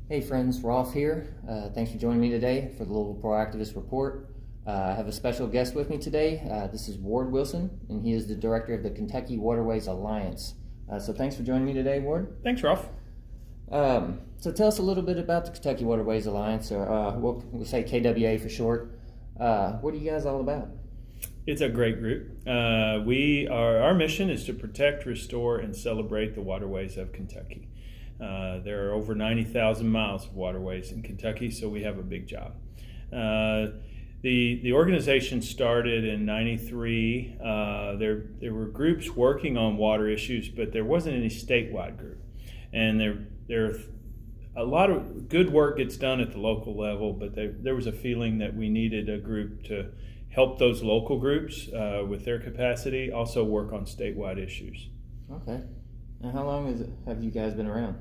Hey friends, Rolf here. Thanks for joining me today for the Louisville ProActivist Report. I have a special guest with me today. This is Ward Wilson, and he is the director of the Kentucky Waterways Alliance. So thanks for joining me today, Ward. Thanks, Rolf. So tell us a little bit about the Kentucky Waterways Alliance, or we'll say KWA for short. What are you guys all about? It's a great group. Our mission is to protect, restore, and celebrate the waterways of Kentucky. There are over 90,000 miles of waterways in Kentucky, so we have a big job. The organization started in '93. There were groups working on water issues, but there wasn't any statewide group. And there a lot of good work gets done at the local level, but there was a feeling that we needed a group to help those local groups with their capacity also work on statewide issues. Okay. And how long have you guys been around?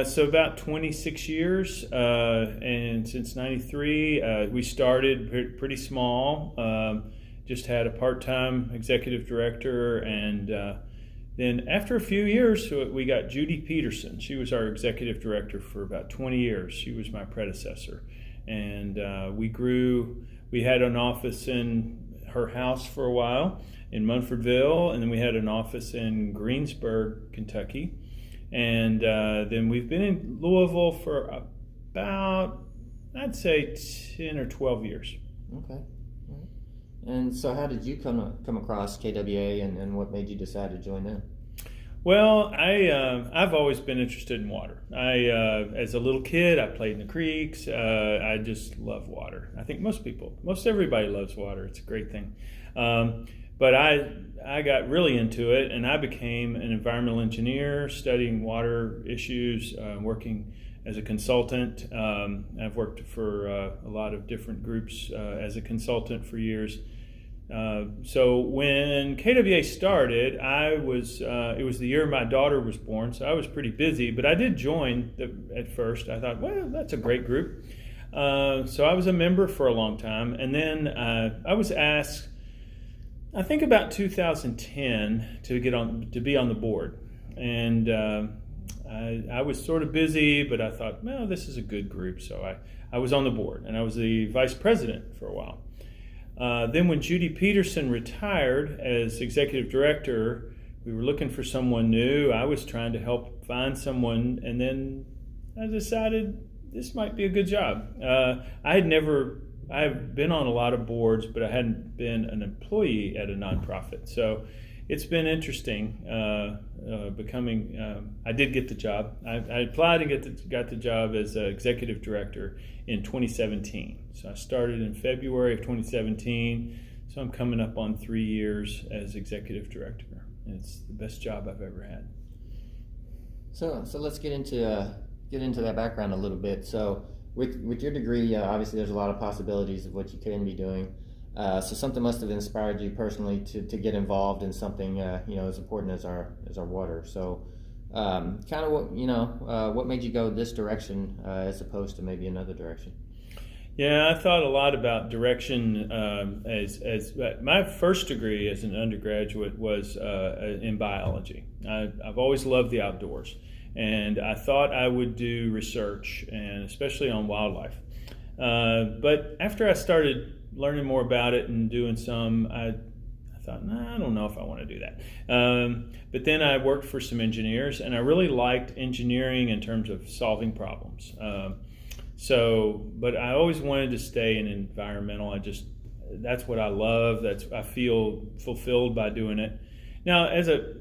So about 26 years, and since '93, we started pretty small, just had a part-time executive director, and then after a few years, we got Judy Peterson. She was our executive director for about 20 years. She was my predecessor, and we grew. We had an office in her house for a while in Munfordville, and then we had an office in Greensburg, Kentucky. And then we've been in Louisville for about, I'd say, 10 or 12 years. Okay. All right. And so how did you come across KWA, and what made you decide to join them? Well, I've always been interested in water. As a little kid, I played in the creeks. I just love water. I think most everybody loves water. It's a great thing. But I got really into it, and I became an environmental engineer, studying water issues, working as a consultant. I've worked for a lot of different groups as a consultant for years. So when KWA started, it was the year my daughter was born, so I was pretty busy, but I did join at first. I thought, well, that's a great group. So I was a member for a long time, and then I was asked, I think about 2010, to be on the board. And I was sort of busy, but I thought, well, this is a good group, so I was on the board, and I was the vice president for a while. Then when Judy Peterson retired as executive director, we were looking for someone new. I was trying to help find someone, and then I decided this might be a good job. I've been on a lot of boards, but I hadn't been an employee at a nonprofit. So it's been interesting becoming. I did get the job. I applied and got the job as executive director in 2017. So I started in February of 2017. So I'm coming up on 3 years as executive director. And it's the best job I've ever had. So let's get into that background a little bit. So with your degree, obviously there's a lot of possibilities of what you can be doing. So something must have inspired you personally to get involved in something as important as our water. So kind of what made you go this direction as opposed to maybe another direction? Yeah, I thought a lot about direction. As my first degree as an undergraduate was in biology. I've always loved the outdoors, and I thought I would do research, and especially on wildlife. But after I started learning more about it and doing some, I thought, I don't know if I want to do that. But then I worked for some engineers, and I really liked engineering in terms of solving problems. But I always wanted to stay in environmental. That's what I love. I feel fulfilled by doing it. Now,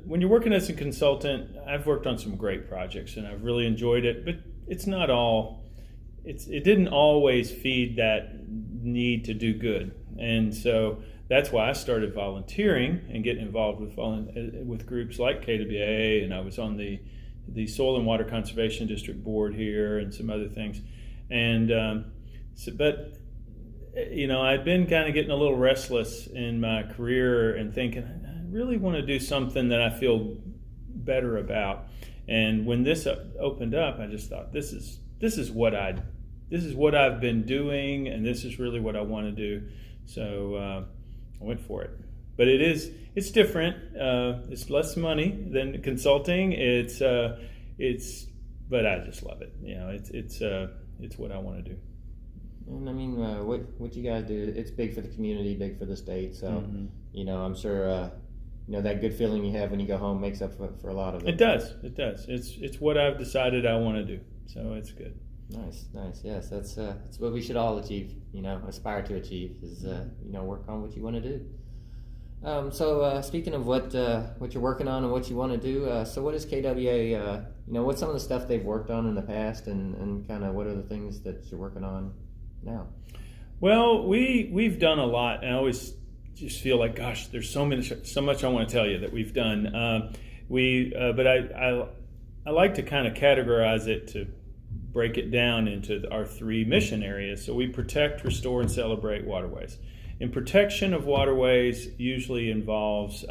when you're working as a consultant, I've worked on some great projects, and I've really enjoyed it. But it's not all. It didn't always feed that need to do good, and so that's why I started volunteering and getting involved with groups like KWA, and I was on the Soil and Water Conservation District Board here and some other things. And I'd been kind of getting a little restless in my career and thinking, I really want to do something that I feel better about. And when this opened up, I just thought, this is what I've been doing, and this is really what I want to do. So I went for it. But it's different. It's less money than consulting. It's but I just love it. It's what I want to do. And I mean, what you guys do, it's big for the community, big for the state. So, I'm sure, that good feeling you have when you go home makes up for a lot of it. It does. It's what I've decided I want to do. So it's good. Nice. Yes, that's what we should all achieve, aspire to achieve is, work on what you want to do. So speaking of what you're working on and what you want to do, so what is KWA, what's some of the stuff they've worked on in the past and kind of what are the things that you're working on now? Well, we've done a lot, and I always just feel like, gosh, there's so much I want to tell you that we've done. But I like to kind of categorize it to break it down into our 3 mission areas. So we protect, restore, and celebrate waterways. And protection of waterways usually involves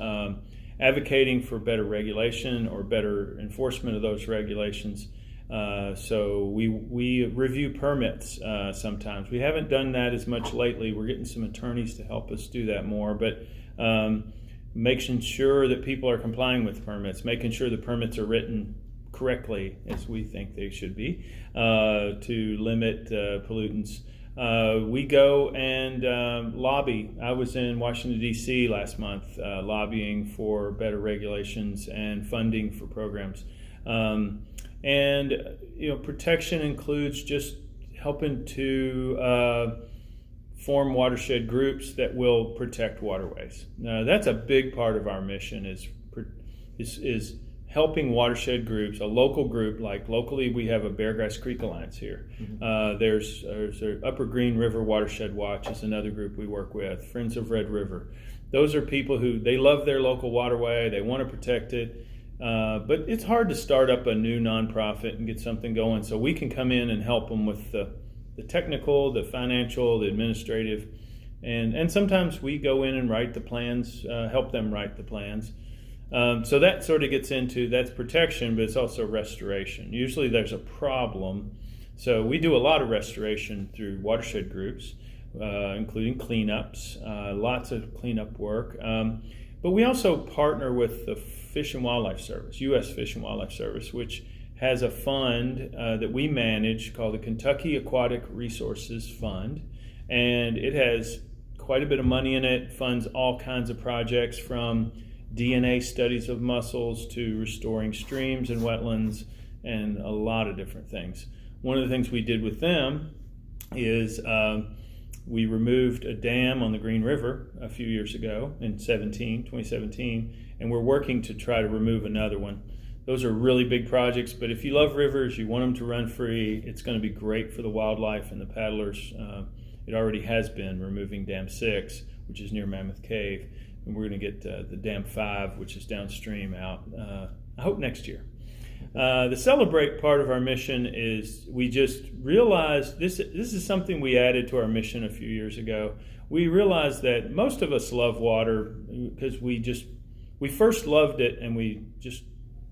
advocating for better regulation or better enforcement of those regulations. So we review permits sometimes. We haven't done that as much lately. We're getting some attorneys to help us do that more, but making sure that people are complying with permits, making sure the permits are written correctly as we think they should be to limit pollutants. We go and lobby. I was in Washington, D.C. last month lobbying for better regulations and funding for programs. Protection includes just helping to form watershed groups that will protect waterways. Now, that's a big part of our mission is helping watershed groups, a local group, like locally we have a Beargrass Creek Alliance here. There's Upper Green River Watershed Watch is another group we work with, Friends of Red River. Those are people who, they love their local waterway, they want to protect it, but it's hard to start up a new nonprofit and get something going, so we can come in and help them with the technical, the financial, the administrative, and sometimes we go in and write the plans, help them write the plans. So that sort of gets into, that's protection, but it's also restoration. Usually there's a problem. So we do a lot of restoration through watershed groups, including cleanups, lots of cleanup work. But we also partner with the Fish and Wildlife Service, U.S. Fish and Wildlife Service, which has a fund that we manage called the Kentucky Aquatic Resources Fund. And it has quite a bit of money in it, funds all kinds of projects from DNA studies of mussels to restoring streams and wetlands and a lot of different things. One of the things we did with them is we removed a dam on the Green River a few years ago in 2017, and we're working to try to remove another one. Those are really big projects, but if you love rivers, you want them to run free, it's going to be great for the wildlife and the paddlers. It already has been, removing Dam 6, which is near Mammoth Cave. And we're going to get the Dam 5, which is downstream, out, I hope next year. The celebrate part of our mission is we just realized this is something we added to our mission a few years ago. We realized that most of us love water because we first loved it and we just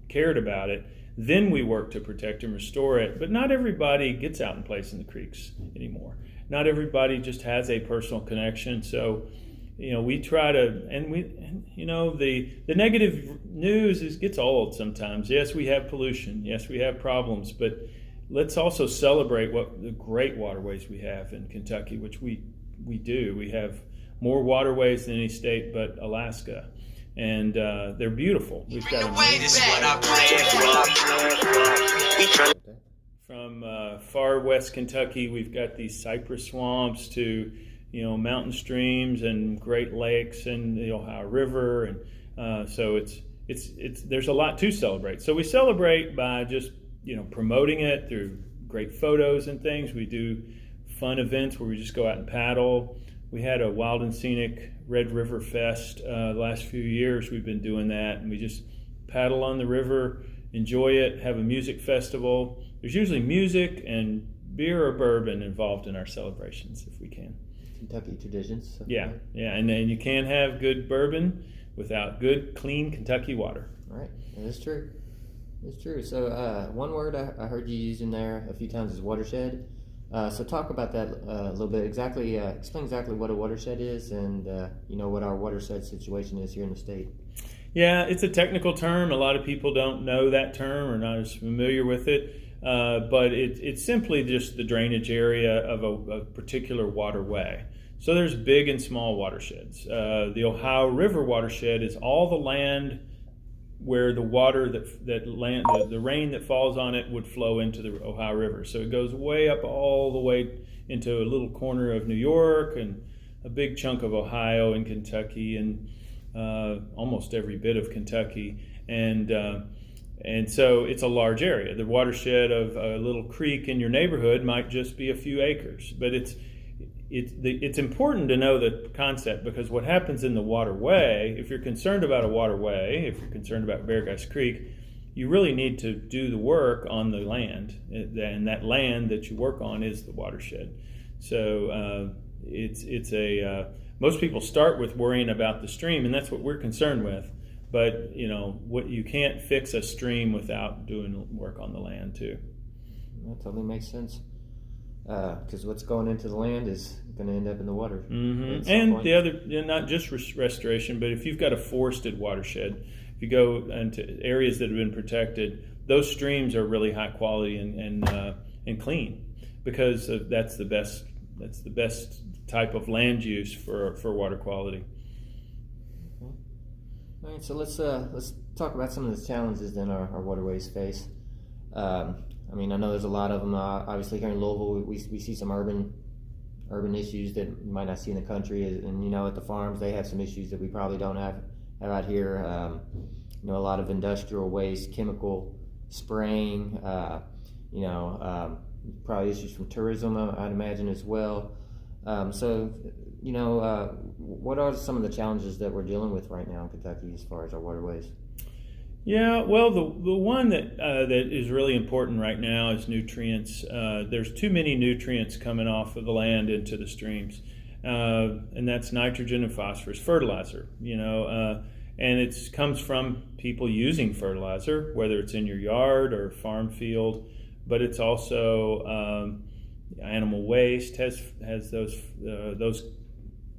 cared about it. Then we work to protect and restore it. But not everybody gets out and plays in the creeks anymore. Not everybody just has a personal connection. So we try to, the negative news gets old sometimes. Yes, we have pollution. Yes, we have problems, but let's also celebrate what the great waterways we have in Kentucky, which we do. We have more waterways than any state but Alaska, and they're beautiful. We've got from far west Kentucky, we've got these cypress swamps to mountain streams and Great Lakes and the Ohio River, and so it's there's a lot to celebrate. So we celebrate by just promoting it through great photos and things. We do fun events where we just go out and paddle. We had a Wild and Scenic Red River Fest the last few years. We've been doing that, and we just paddle on the river, enjoy it, have a music festival. There's usually music and beer or bourbon involved in our celebrations if we can. Kentucky traditions. So. Yeah, and then you can't have good bourbon without good, clean Kentucky water. Right, that's true. It's true. So one word I heard you using there a few times is watershed. So talk about that a little bit. Explain exactly what a watershed is, and what our watershed situation is here in the state. Yeah, it's a technical term. A lot of people don't know that term or not as familiar with it. but it's simply just the drainage area of a particular waterway. So there's big and small watersheds. The Ohio River watershed is all the land where the water the rain that falls on it would flow into the Ohio River. So it goes way up all the way into a little corner of New York and a big chunk of Ohio and Kentucky and almost every bit of Kentucky. And so it's a large area. The watershed of a little creek in your neighborhood might just be a few acres, but it's important to know the concept, because what happens in the waterway, if you're concerned about a waterway, if you're concerned about Beargeist Creek, you really need to do the work on the land, and that land that you work on is the watershed. So most people start with worrying about the stream, and that's what we're concerned with. But you can't fix a stream without doing work on the land too. That totally makes sense. Because what's going into the land is going to end up in the water. Mm-hmm. And the other, not just restoration, but if you've got a forested watershed, if you go into areas that have been protected, those streams are really high quality and clean, because that's the best type of land use for water quality. Okay. All right, so let's talk about some of the challenges that our waterways face. I know there's a lot of them. Obviously, here in Louisville, we see some urban issues that you might not see in the country. And at the farms, they have some issues that we probably don't have out here. A lot of industrial waste, chemical spraying. Probably issues from tourism, I'd imagine, as well. What are some of the challenges that we're dealing with right now in Kentucky as far as our waterways? Yeah, well, the one that is really important right now is nutrients. There's too many nutrients coming off of the land into the streams, and that's nitrogen and phosphorus, fertilizer. And it comes from people using fertilizer, whether it's in your yard or farm field, but it's also animal waste has those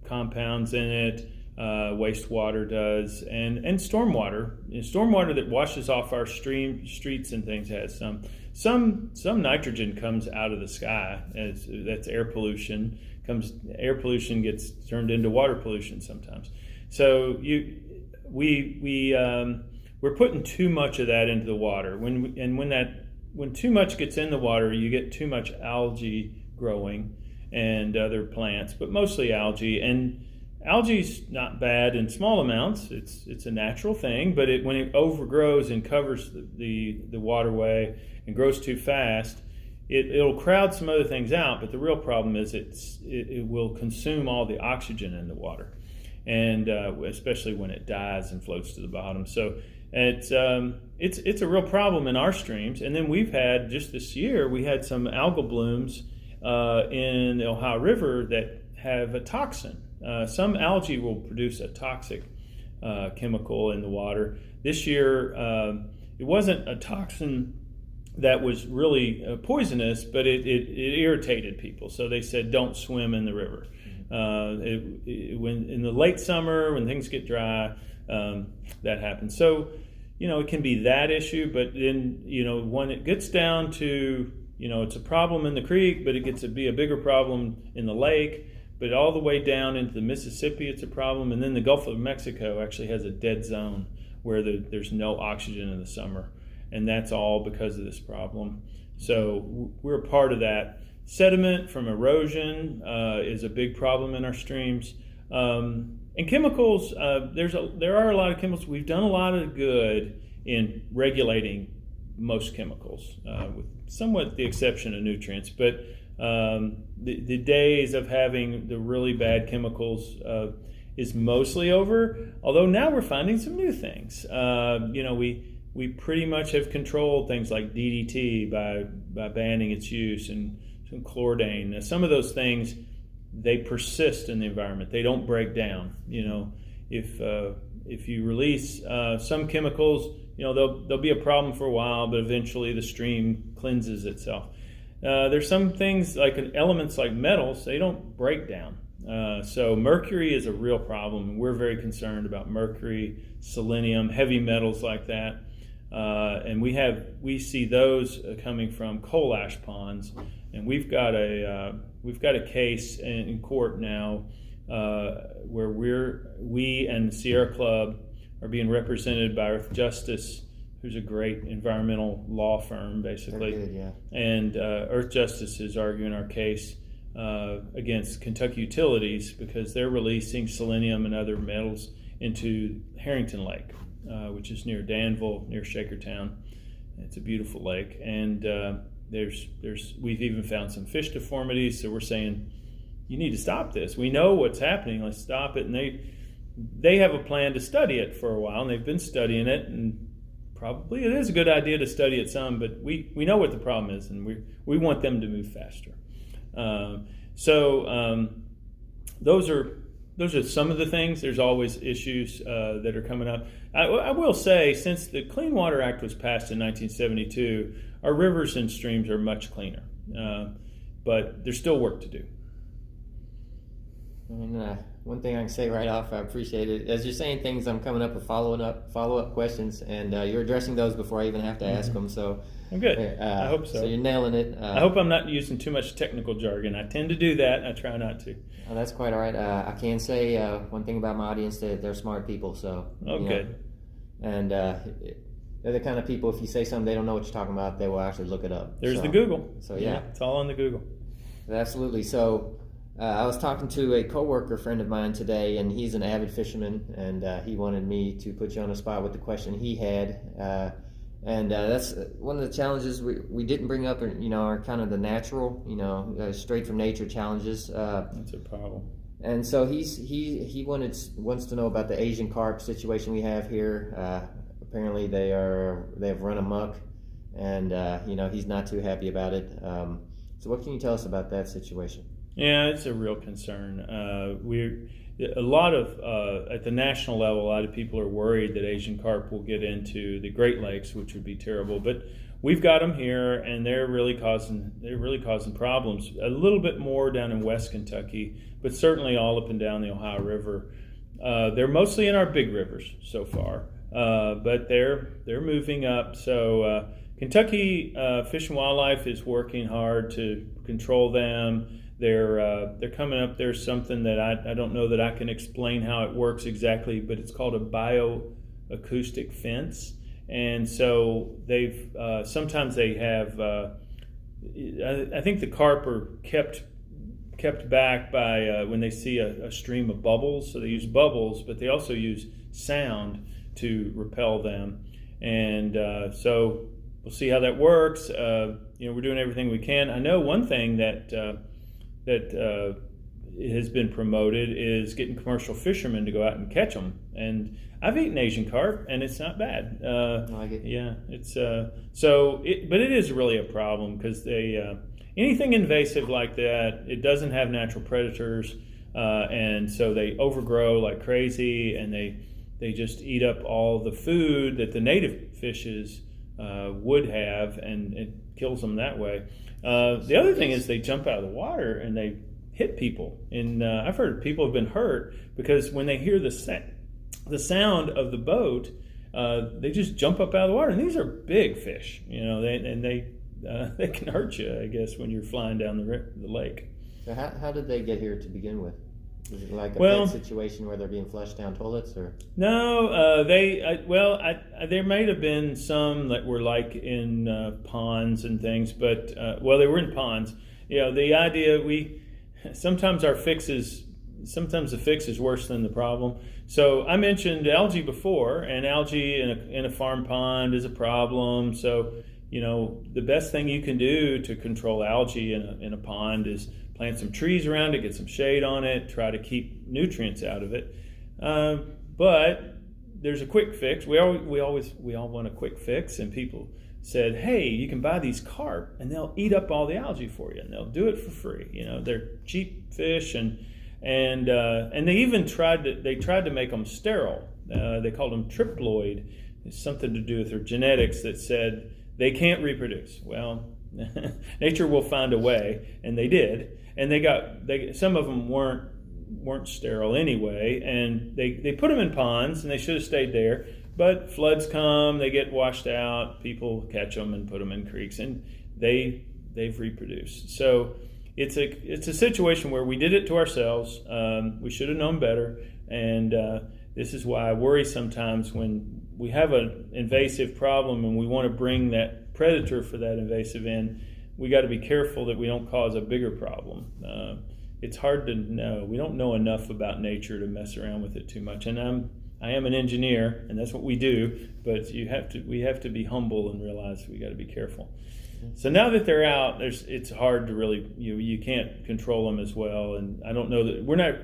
compounds in it. Wastewater does, and stormwater. Stormwater that washes off our streets and things has some nitrogen comes out of the sky. That's air pollution. Air pollution gets turned into water pollution sometimes. So we're putting too much of that into the water. When too much gets in the water, you get too much algae growing and other plants, but mostly algae. And algae's not bad in small amounts. It's a natural thing, but when it overgrows and covers the waterway and grows too fast, it'll crowd some other things out. But the real problem is it will consume all the oxygen in the water, and especially when it dies and floats to the bottom. So it's a real problem in our streams. And then we've had, just this year, we had some algal blooms in the Ohio River that have a toxin. Some algae will produce a toxic chemical in the water. This year, it wasn't a toxin that was really poisonous, but it irritated people. So they said, don't swim in the river. When in the late summer, when things get dry, that happens. So, it can be that issue, but then, when it gets down to, it's a problem in the creek, but it gets to be a bigger problem in the lake. But all the way down into the Mississippi, it's a problem. And then the Gulf of Mexico actually has a dead zone where there's no oxygen in the summer. And that's all because of this problem. So we're a part of that. Sediment from erosion is a big problem in our streams. And chemicals, there are a lot of chemicals. We've done a lot of good in regulating most chemicals, with somewhat the exception of nutrients. But the days of having the really bad chemicals is mostly over, although now we're finding some new things. We pretty much have controlled things like DDT by banning its use, and some chlordane. Now, some of those things, they persist in the environment. They don't break down. If you release some chemicals, they'll be a problem for a while, but eventually the stream cleanses itself. There's some things like elements like metals, they don't break down. So mercury is a real problem. We're very concerned about mercury, selenium, heavy metals like that. and we see those coming from coal ash ponds, and we've got a case in court now where we and the Sierra Club are being represented by Earth Justice, who's a great environmental law firm, basically. Good, yeah. And Earth Justice is arguing our case against Kentucky Utilities because they're releasing selenium and other metals into Harrington Lake, which is near Danville, near Shakertown. It's a beautiful lake, and we've even found some fish deformities. So we're saying, you need to stop this. We know what's happening. Let's stop it. And they have a plan to study it for a while, and they've been studying it, and probably it is a good idea to study it some, but we know what the problem is, and we want them to move faster. Those are some of the things. There's always issues that are coming up. I will say, since the Clean Water Act was passed in 1972, our rivers and streams are much cleaner, but there's still work to do. And one thing I can say right off, I appreciate it. As you're saying things, I'm coming up with follow-up questions, and you're addressing those before I even have to ask them. So I'm good. I hope so. So you're nailing it. I hope I'm not using too much technical jargon. I tend to do that. I try not to. Oh, that's quite all right. I can say one thing about my audience, that they're smart people. So good. And they're the kind of people, if you say something they don't know what you're talking about, they will actually look it up. There's the Google. So yeah, it's all on the Google. Absolutely. So. I was talking to a coworker friend of mine today, and he's an avid fisherman, and he wanted me to put you on the spot with the question he had, and that's one of the challenges we didn't bring up. Are kind of the natural, straight from nature challenges. That's a problem. And so he wants to know about the Asian carp situation we have here. Apparently they have run amok, and he's not too happy about it. So what can you tell us about that situation? Yeah, it's a real concern. At the national level, a lot of people are worried that Asian carp will get into the Great Lakes, which would be terrible. But we've got them here, and they're really causing problems. A little bit more down in West Kentucky, but certainly all up and down the Ohio River. They're mostly in our big rivers so far, but they're moving up. So Kentucky Fish and Wildlife is working hard to control them. They're coming up. There's something that I don't know that I can explain how it works exactly, but it's called a bioacoustic fence. And so sometimes they have. I think the carp are kept back by when they see a stream of bubbles. So they use bubbles, but they also use sound to repel them. And so we'll see how that works. We're doing everything we can. I know one thing that has been promoted is getting commercial fishermen to go out and catch them. And I've eaten Asian carp, and it's not bad. I like it. Yeah, it's but it is really a problem because they anything invasive like that, it doesn't have natural predators, and so they overgrow like crazy, and they just eat up all the food that the native fishes would have, and it kills them that way. The other thing is they jump out of the water and they hit people. And I've heard people have been hurt because when they hear the sound of the boat, they just jump up out of the water. And these are big fish, they can hurt you, I guess, when you're flying down the lake. So how did they get here to begin with? Is it like a pet situation where they're being flushed down toilets, or? No, there may have been some that were like in ponds and things, but they were in ponds. The idea sometimes the fix is worse than the problem. So I mentioned algae before, and algae in a farm pond is a problem. So the best thing you can do to control algae in a pond is plant some trees around it, get some shade on it, try to keep nutrients out of it. But there's a quick fix. We all want a quick fix, and people said, "Hey, you can buy these carp, and they'll eat up all the algae for you, and they'll do it for free. They're cheap fish, and they even tried to make them sterile. They called them triploid. It's something to do with their genetics that said they can't reproduce. Well, nature will find a way, and they did. And some of them weren't sterile anyway, and they put them in ponds, and they should have stayed there. But floods come, they get washed out, people catch them and put them in creeks, and they've reproduced. So it's a situation where we did it to ourselves. We should have known better, and this is why I worry sometimes when we have an invasive problem and we want to bring that predator for that invasive in. We got to be careful that we don't cause a bigger problem. It's hard to know. We don't know enough about nature to mess around with it too much. And I am an engineer, and that's what we do. But we have to be humble and realize we got to be careful. So now that they're out, it's hard to really you can't control them as well. And I don't know that we're not.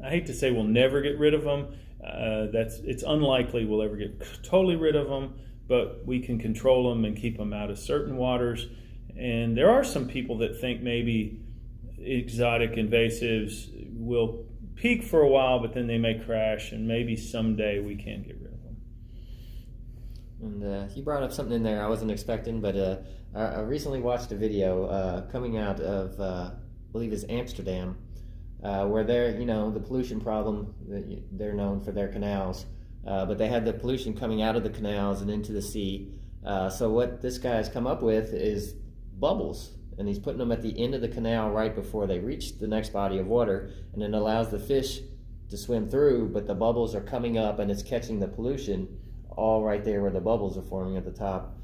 I hate to say we'll never get rid of them. It's unlikely we'll ever get totally rid of them, but we can control them and keep them out of certain waters. And there are some people that think maybe exotic invasives will peak for a while, but then they may crash, and maybe someday we can get rid of them. And you brought up something in there I wasn't expecting, but I recently watched a video coming out of, I believe it's Amsterdam, where the pollution problem, they're known for their canals, but they had the pollution coming out of the canals and into the sea. So what this guy's come up with is bubbles, and he's putting them at the end of the canal right before they reach the next body of water, and it allows the fish to swim through, but the bubbles are coming up and it's catching the pollution all right there where the bubbles are forming at the top.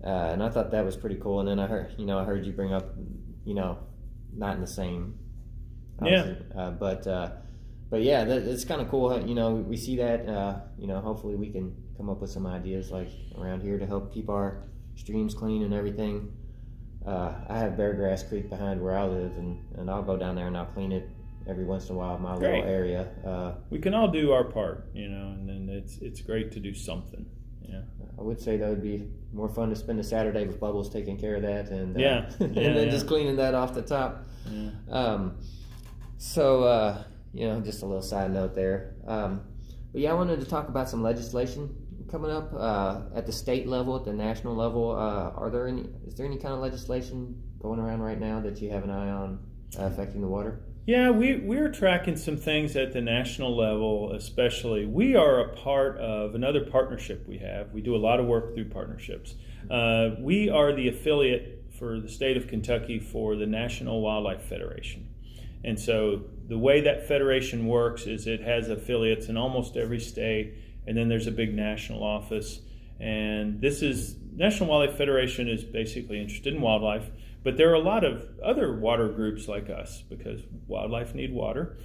And I thought that was pretty cool. And then I heard you bring up, not in the same, but yeah, it's kind of cool. We see that. Hopefully we can come up with some ideas like around here to help keep our streams clean and everything. I have Beargrass Creek behind where I live, and I'll go down there and I'll clean it every once in a while in my little area. We can all do our part, and then it's great to do something. Yeah, I would say that would be more fun to spend a Saturday with Bubbles taking care of that, and then just cleaning that off the top. Yeah. Just a little side note there. But yeah, I wanted to talk about some legislation coming up at the state level, at the national level. Is there any kind of legislation going around right now that you have an eye on affecting the water? Yeah, we're tracking some things at the national level, especially. We are a part of another partnership we have. We do a lot of work through partnerships. We are the affiliate for the state of Kentucky for the National Wildlife Federation. And so the way that federation works is it has affiliates in almost every state, and then there's a big national office. And National Wildlife Federation is basically interested in wildlife, but there are a lot of other water groups like us because wildlife need water.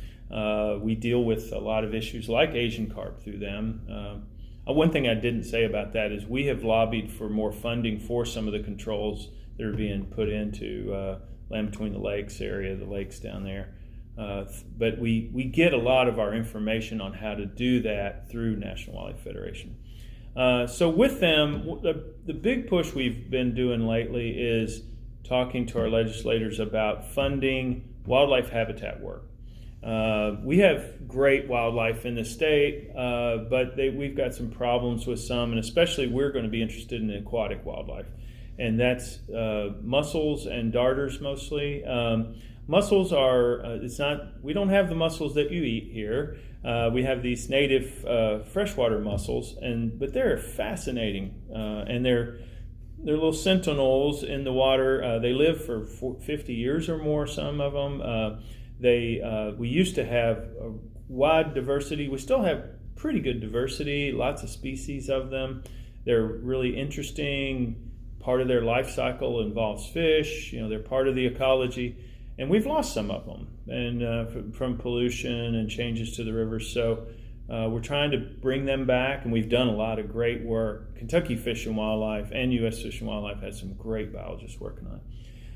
We deal with a lot of issues like Asian carp through them. One thing I didn't say about that is we have lobbied for more funding for some of the controls that are being put into Land Between the Lakes area, the lakes down there. But we get a lot of our information on how to do that through National Wildlife Federation. So with them, the big push we've been doing lately is talking to our legislators about funding wildlife habitat work. We have great wildlife in the state, but we've got some problems with some, and especially we're going to be interested in aquatic wildlife. And that's mussels and darters mostly. Mussels we don't have the mussels that you eat here. We have these native freshwater mussels, but they're fascinating, and they're little sentinels in the water. They live for 50 years or more, some of them. We used to have a wide diversity. We still have pretty good diversity, lots of species of them. They're really interesting. Part of their life cycle involves fish. They're part of the ecology. And we've lost some of them and from pollution and changes to the rivers. So we're trying to bring them back, and we've done a lot of great work. Kentucky Fish and Wildlife and U.S. Fish and Wildlife has some great biologists working on it.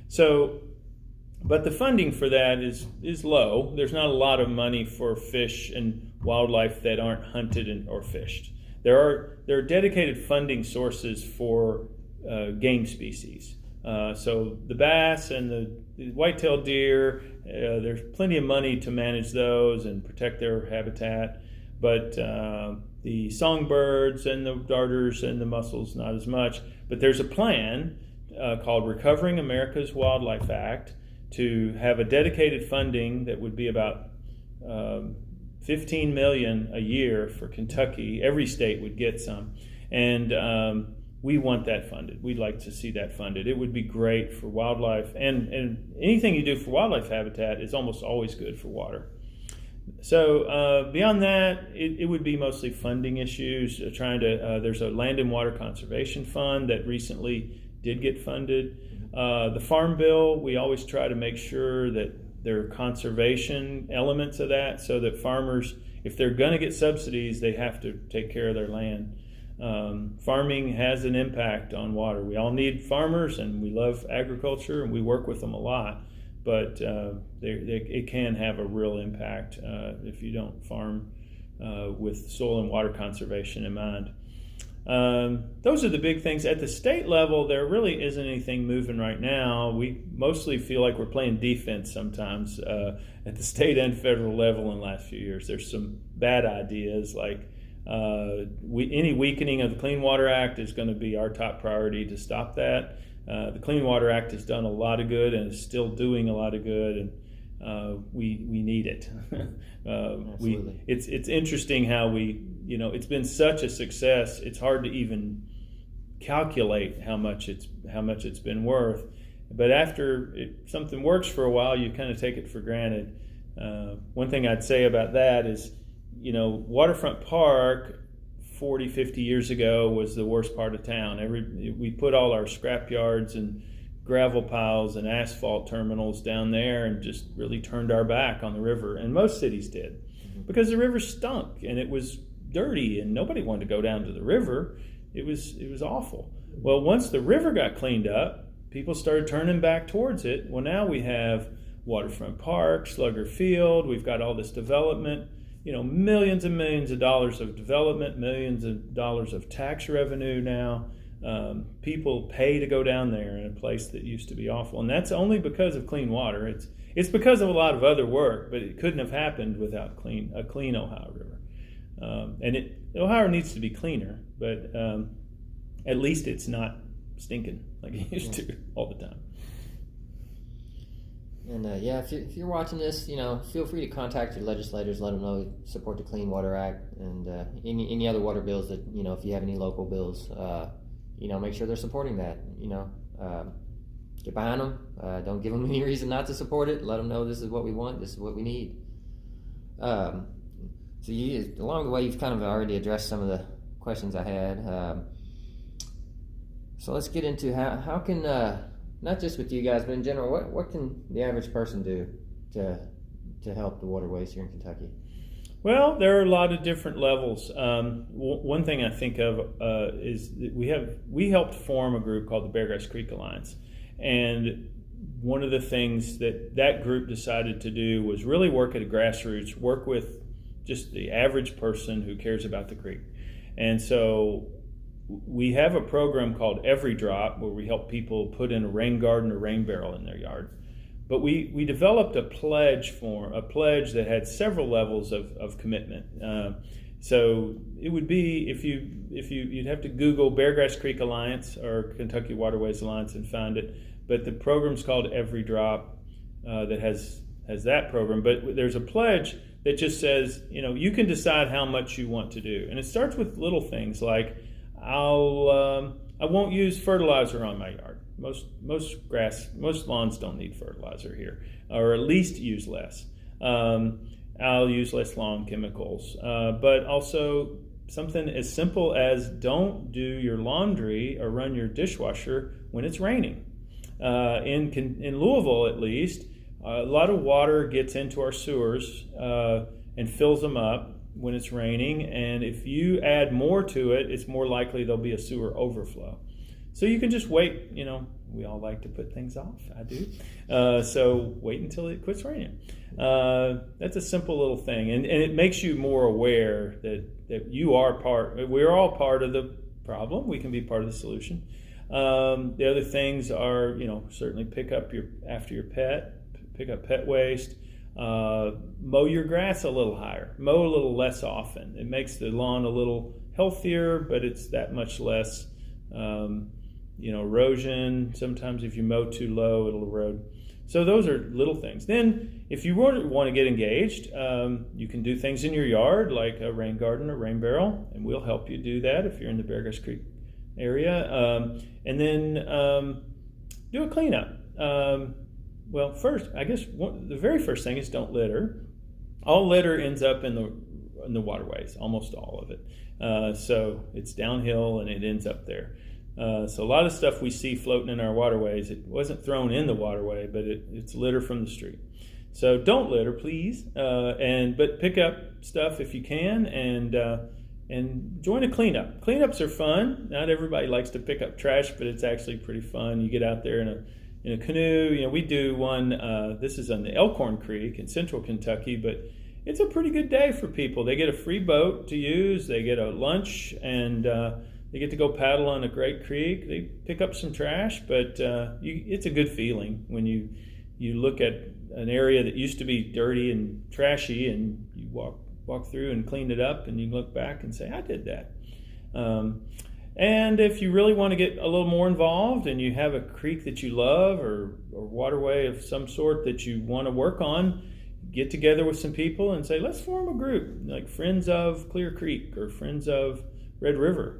So, but the funding for that is low. There's not a lot of money for fish and wildlife that aren't hunted or fished. There are dedicated funding sources for game species. So the bass and the white-tailed deer, there's plenty of money to manage those and protect their habitat. But the songbirds and the darters and the mussels, not as much. But there's a plan called Recovering America's Wildlife Act to have a dedicated funding that would be about $15 million a year for Kentucky. Every state would get some, and we want that funded. We'd like to see that funded. It would be great for wildlife, and anything you do for wildlife habitat is almost always good for water. So beyond that, it would be mostly funding issues. There's a land and water conservation fund that recently did get funded. The farm bill, we always try to make sure that there are conservation elements of that, so that farmers, if they're going to get subsidies, they have to take care of their land. Farming has an impact on water. We all need farmers, and we love agriculture, and we work with them a lot. But it can have a real impact if you don't farm with soil and water conservation in mind. Those are the big things. At the state level, there really isn't anything moving right now. We mostly feel like we're playing defense sometimes at the state and federal level in the last few years. There's some bad ideas, like any weakening of the Clean Water Act is going to be our top priority to stop that. The Clean Water Act has done a lot of good and is still doing a lot of good, and we need it. Absolutely. It's interesting how it's been such a success. It's hard to even calculate how much it's been worth. But after something works for a while, you kind of take it for granted. One thing I'd say about that is, Waterfront Park 40, 50 years ago was the worst part of town. We put all our scrap yards and gravel piles and asphalt terminals down there and just really turned our back on the river, and most cities did, because the river stunk and it was dirty and nobody wanted to go down to the river. It was awful. Well, once the river got cleaned up, people started turning back towards it. Well, now we have Waterfront Park, Slugger Field, we've got all this development, millions and millions of dollars of development, millions of dollars of tax revenue now. People pay to go down there in a place that used to be awful, and that's only because of clean water. It's because of a lot of other work, but it couldn't have happened without a clean Ohio River. Ohio needs to be cleaner, but at least it's not stinking like it used to all the time. And if you're watching this, feel free to contact your legislators, let them know you support the Clean Water Act, and any other water bills that, if you have any local bills, make sure they're supporting that. Get behind them. Don't give them any reason not to support it. Let them know this is what we want, this is what we need. So along the way, you've kind of already addressed some of the questions I had. So let's get into how can, not just with you guys, but in general, what can the average person do to help the waterways here in Kentucky? Well, there are a lot of different levels. One thing I think of is that we helped form a group called the Beargrass Creek Alliance, and one of the things that group decided to do was really work at a grassroots, work with just the average person who cares about the creek. And so we have a program called Every Drop, where we help people put in a rain garden or rain barrel in their yard. But we developed a pledge that had several levels of commitment. So it would be, you'd have to Google Beargrass Creek Alliance or Kentucky Waterways Alliance and find it. But the program's called Every Drop that has that program. But there's a pledge that just says, you can decide how much you want to do. And it starts with little things like, I won't use fertilizer on my yard. Most lawns don't need fertilizer here, or at least use less. I'll use less lawn chemicals, but also something as simple as don't do your laundry or run your dishwasher when it's raining. In Louisville, at least, a lot of water gets into our sewers and fills them up when it's raining, and if you add more to it, it's more likely there'll be a sewer overflow. So you can just wait. We all like to put things off. I do. So wait until it quits raining. That's a simple little thing, and it makes you more aware that you are we're all part of the problem. We can be part of the solution. The other things are, certainly pick up after your pet, pick up pet waste. Mow your grass a little higher, mow a little less often. It makes the lawn a little healthier, but it's that much less, erosion. Sometimes if you mow too low, it'll erode. So those are little things. Then if you want to get engaged, you can do things in your yard like a rain garden or rain barrel, and we'll help you do that if you're in the Beargrass Creek area. And then do a cleanup. Well, first, I guess the very first thing is don't litter. All litter ends up in the waterways, almost all of it. So it's downhill and it ends up there. So a lot of stuff we see floating in our waterways, it wasn't thrown in the waterway, but it's litter from the street. So don't litter, please, but pick up stuff if you can, and join a cleanup. Cleanups are fun. Not everybody likes to pick up trash, but it's actually pretty fun. You get out there in a canoe. We do one. This is on the Elkhorn Creek in central Kentucky, but it's a pretty good day for people. They get a free boat to use. They get a lunch, and they get to go paddle on a great creek. They pick up some trash, but it's a good feeling when you look at an area that used to be dirty and trashy, and you walk through and clean it up, and you look back and say, I did that. And if you really want to get a little more involved and you have a creek that you love or waterway of some sort that you want to work on, get together with some people and say, let's form a group, like Friends of Clear Creek or Friends of Red River,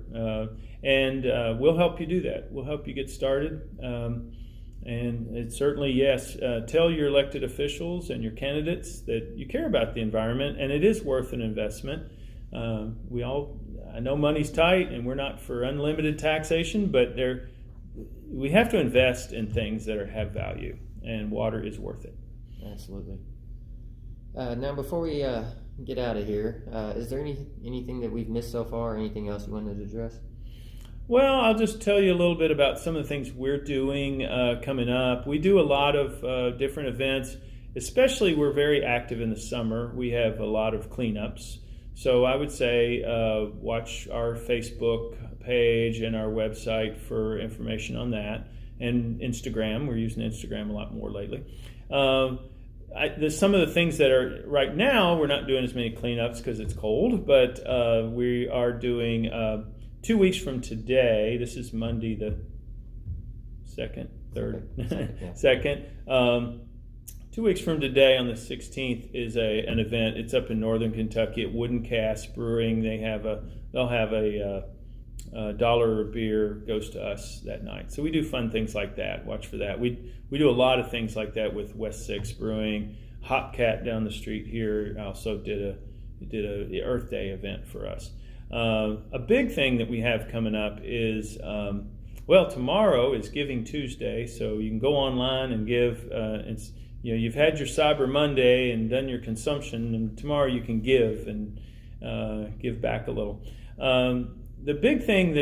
and we'll help you do that. We'll help you get started, and it's certainly, yes, tell your elected officials and your candidates that you care about the environment, and it is worth an investment. I know money's tight, and we're not for unlimited taxation, but we have to invest in things that have value, and water is worth it. Absolutely. Now, before we get out of here, is there anything that we've missed so far, or anything else you wanted to address? Well, I'll just tell you a little bit about some of the things we're doing coming up. We do a lot of different events, especially we're very active in the summer. We have a lot of cleanups. So I would say watch our Facebook page and our website for information on that, and Instagram. We're using Instagram a lot more lately. There's some of the things that are right now, we're not doing as many cleanups because it's cold, but we are doing 2 weeks from today. This is Monday the 2nd, 3rd, 2nd. 2 weeks from today on the 16th is an event. It's up in northern Kentucky at Wooden Cast Brewing. They'll have a dollar a beer goes to us that night. So we do fun things like that. Watch for that. We do a lot of things like that with West 6 Brewing. Hot Cat down the street here also did a Earth Day event for us. A big thing that we have coming up is tomorrow is Giving Tuesday, so you can go online and give. You've had your Cyber Monday and done your consumption, and tomorrow you can give and give back a little. The big thing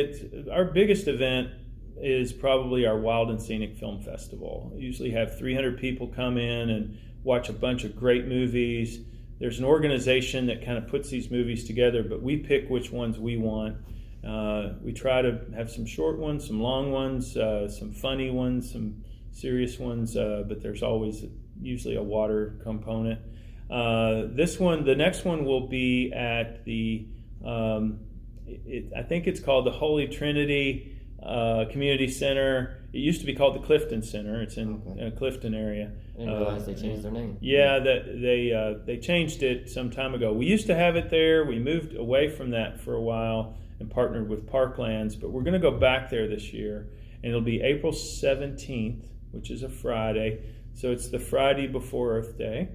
our biggest event is probably our Wild and Scenic Film Festival. We usually have 300 people come in and watch a bunch of great movies. There's an organization that kind of puts these movies together, but we pick which ones we want. We try to have some short ones, some long ones, some funny ones, some serious ones, but there's always usually a water component. The next one will be at the I think it's called the Holy Trinity Community Center. It used to be called the Clifton Center. It's in Clifton area. I didn't realize they changed their name. Yeah, they changed it some time ago. We used to have it there. We moved away from that for a while and partnered with Parklands, but we're going to go back there this year, and it'll be April 17th, which is a Friday. So it's the Friday before Earth Day.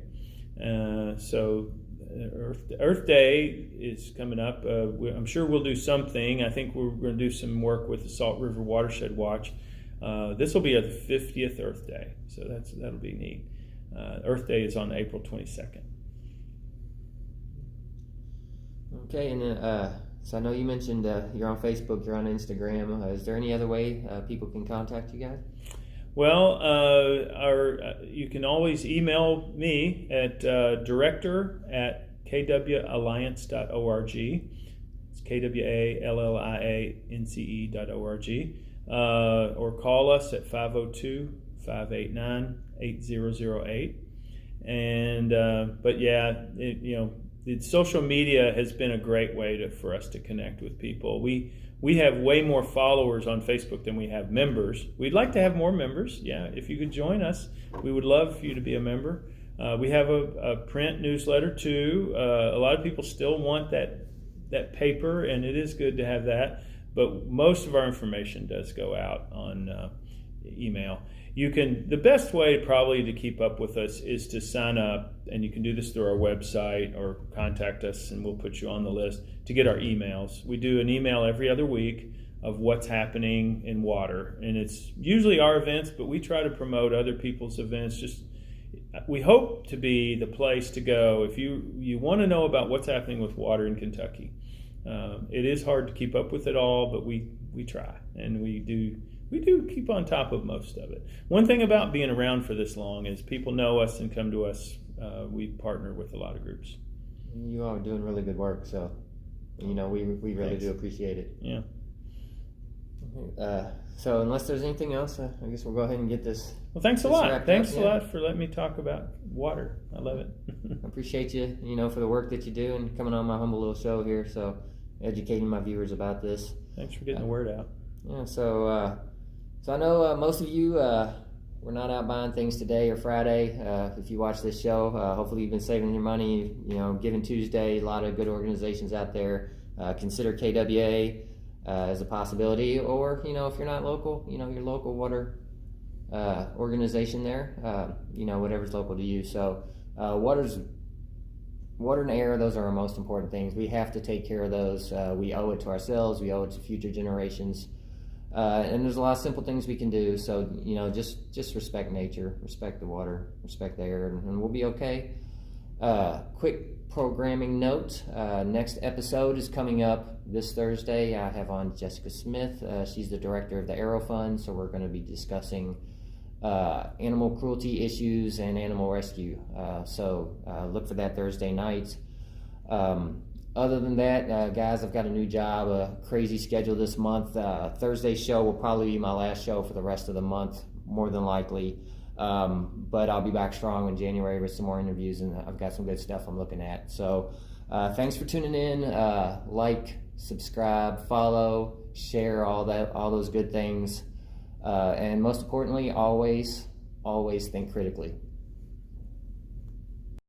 Earth Day is coming up. I'm sure we'll do something. I think we're going to do some work with the Salt River Watershed Watch. This will be the 50th Earth Day, so that'll be neat. Earth Day is on April 22nd. Okay, and so I know you mentioned you're on Facebook, you're on Instagram. Is there any other way people can contact you guys? Well, you can always email me at director@kwalliance.org. It's kwalliance.org. Or call us at 502-589-8008. And social media has been a great way for us to connect with people. We We have way more followers on Facebook than we have members. We'd like to have more members. Yeah, if you could join us, we would love for you to be a member. We have a print newsletter too. A lot of people still want that paper, and it is good to have that. But most of our information does go out on email. The best way probably to keep up with us is to sign up, and you can do this through our website or contact us and we'll put you on the list to get our emails. We do an email every other week of what's happening in water, and it's usually our events, but we try to promote other people's events. We hope to be the place to go if you want to know about what's happening with water in Kentucky. It is hard to keep up with it all, but we try, and we do keep on top of most of it. One thing about being around for this long is people know us and come to us. We partner with a lot of groups. You all are doing really good work, so we really Thanks. do appreciate it. Yeah. So unless there's anything else, I guess we'll go ahead and get this. Well, thanks a Just lot. wrapped Thanks up, a yeah. lot for letting me talk about water. I love it. I appreciate you, for the work that you do and coming on my humble little show here. So educating my viewers about this. Thanks for getting the word out. Yeah. So I know most of you were not out buying things today or Friday. If you watch this show, hopefully you've been saving your money. Giving Tuesday, a lot of good organizations out there. Consider KWA as a possibility, or if you're not local, your local water organization there, whatever's local to you. So water and air, those are our most important things. We have to take care of those. We owe it to ourselves. We owe it to future generations. And there's a lot of simple things we can do. So, just respect nature, respect the water, respect the air, and we'll be okay. Quick programming note. Next episode is coming up this Thursday. I have on Jessica Smith. She's the director of the Arrow Fund. So we're going to be discussing animal cruelty issues and animal rescue. So look for that Thursday night. Other than that, guys, I've got a new job, a crazy schedule this month. Thursday's show will probably be my last show for the rest of the month, more than likely. But I'll be back strong in January with some more interviews, and I've got some good stuff I'm looking at. So thanks for tuning in. Like, subscribe, follow, share, all those good things. And most importantly, always think critically.